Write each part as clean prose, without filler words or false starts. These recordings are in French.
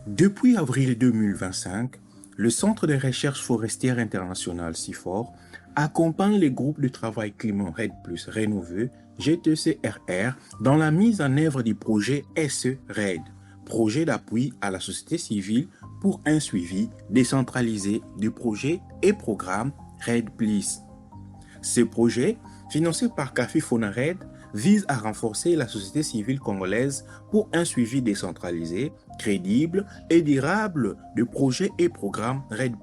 Depuis avril 2025, le Centre de recherche forestière international CIFOR accompagne les groupes de travail climat RED+, Rénové, GTCRR, dans la mise en œuvre du projet SE-RED, projet d'appui à la société civile pour un suivi décentralisé du projet et programme RED+. Ce projet, financé par CAFI FONARED, vise à renforcer la société civile congolaise pour un suivi décentralisé, crédible et durable de projets et programmes RED+,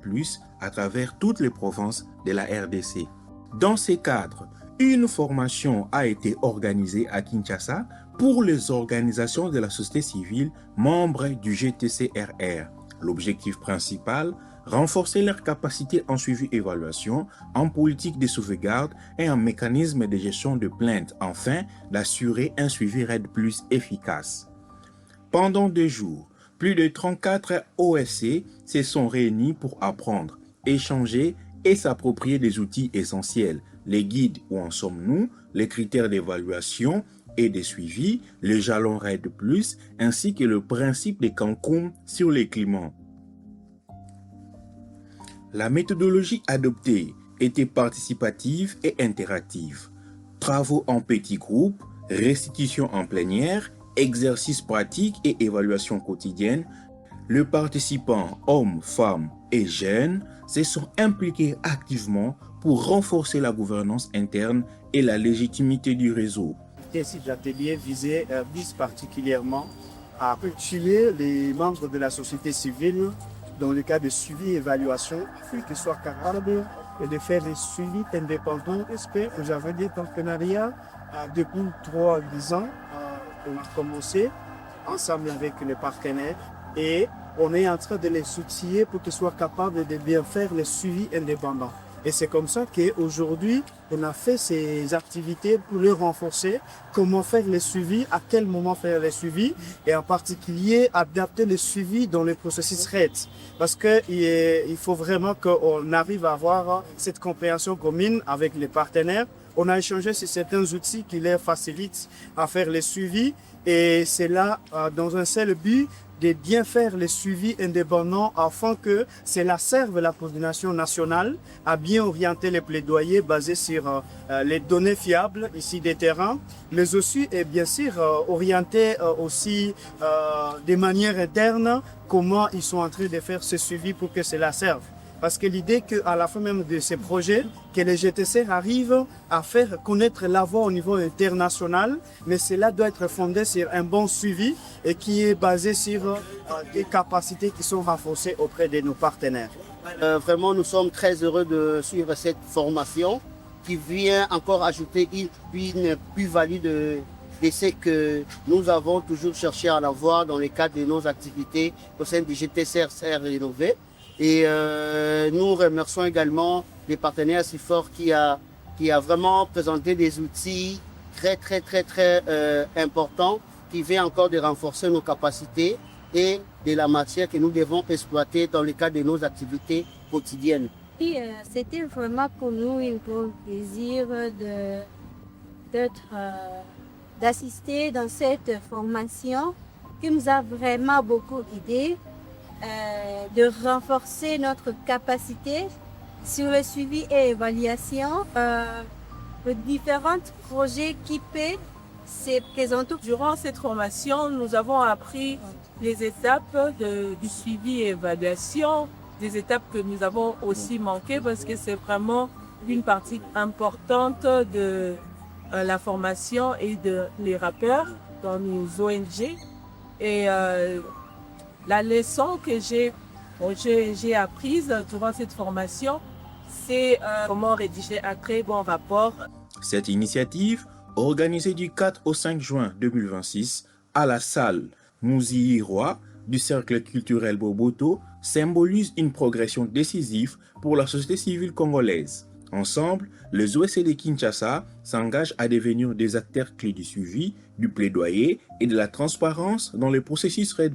à travers toutes les provinces de la RDC. Dans ces cadres, une formation a été organisée à Kinshasa pour les organisations de la société civile membres du GTCRR. L'objectif principal, renforcer leurs capacités en suivi-évaluation, en politique de sauvegarde et en mécanisme de gestion de plaintes, afin d'assurer un suivi RED+ efficace. Pendant 2 jours, plus de 34 OSC se sont réunis pour apprendre, échanger et s'approprier des outils essentiels, les guides où en sommes-nous, les critères d'évaluation et de suivi, les jalons RED+, ainsi que le principe de Cancun sur les climats. La méthodologie adoptée était participative et interactive. Travaux en petits groupes, restitution en plénière, exercices pratiques et évaluation quotidienne. Les participants, hommes, femmes et jeunes, se sont impliqués activement pour renforcer la gouvernance interne et la légitimité du réseau. Ces ateliers visent particulièrement à cultiver les membres de la société civile dans le cas de suivi et évaluation, afin qu'ils soient capables de faire des suivis indépendants. Nous avons des partenariats depuis 3-10 ans. On a commencé ensemble avec les partenaires et on est en train de les outiller pour qu'ils soient capables de bien faire les suivis indépendants. Et c'est comme ça qu'aujourd'hui, on a fait ces activités pour les renforcer, comment faire les suivis, à quel moment faire les suivis, et en particulier adapter les suivis dans le processus RED. Parce qu'il faut vraiment qu'on arrive à avoir cette compréhension commune avec les partenaires. On a échangé sur certains outils qui les facilitent à faire les suivis, et c'est là dans un seul but de bien faire les suivis indépendants afin que cela serve la coordination nationale à bien orienter les plaidoyers basés sur les données fiables ici des terrains, mais aussi et bien sûr orienter aussi de manière interne comment ils sont en train de faire ce suivi pour que cela serve. Parce que l'idée qu'à la fin même de ces projets, que les GTC arrivent à faire connaître la voie au niveau international, mais cela doit être fondé sur un bon suivi et qui est basé sur des capacités qui sont renforcées auprès de nos partenaires. Vraiment, nous sommes très heureux de suivre cette formation qui vient encore ajouter une plus-value de ce que nous avons toujours cherché à avoir dans le cadre de nos activités au sein du GTCRR Rénové. Et nous remercions également les partenaires CIFOR qui a vraiment présenté des outils très importants qui viennent encore de renforcer nos capacités et de la matière que nous devons exploiter dans le cadre de nos activités quotidiennes. C'était vraiment pour nous un grand plaisir d'assister dans cette formation qui nous a vraiment beaucoup aidé. De renforcer notre capacité sur le suivi et évaluation de différents projets qui peuvent se présenter. Durant cette formation, nous avons appris les étapes du suivi et évaluation, des étapes que nous avons aussi manquées parce que c'est vraiment une partie importante de la formation et de les rappeurs dans nos ONG. Et la leçon que j'ai apprise durant cette formation, c'est comment rédiger un très bon rapport. Cette initiative, organisée du 4 au 5 juin 2026 à la salle Mouzi-Roy du Cercle culturel Boboto, symbolise une progression décisive pour la société civile congolaise. Ensemble, les OSC de Kinshasa s'engagent à devenir des acteurs clés du suivi, du plaidoyer et de la transparence dans le processus RED+.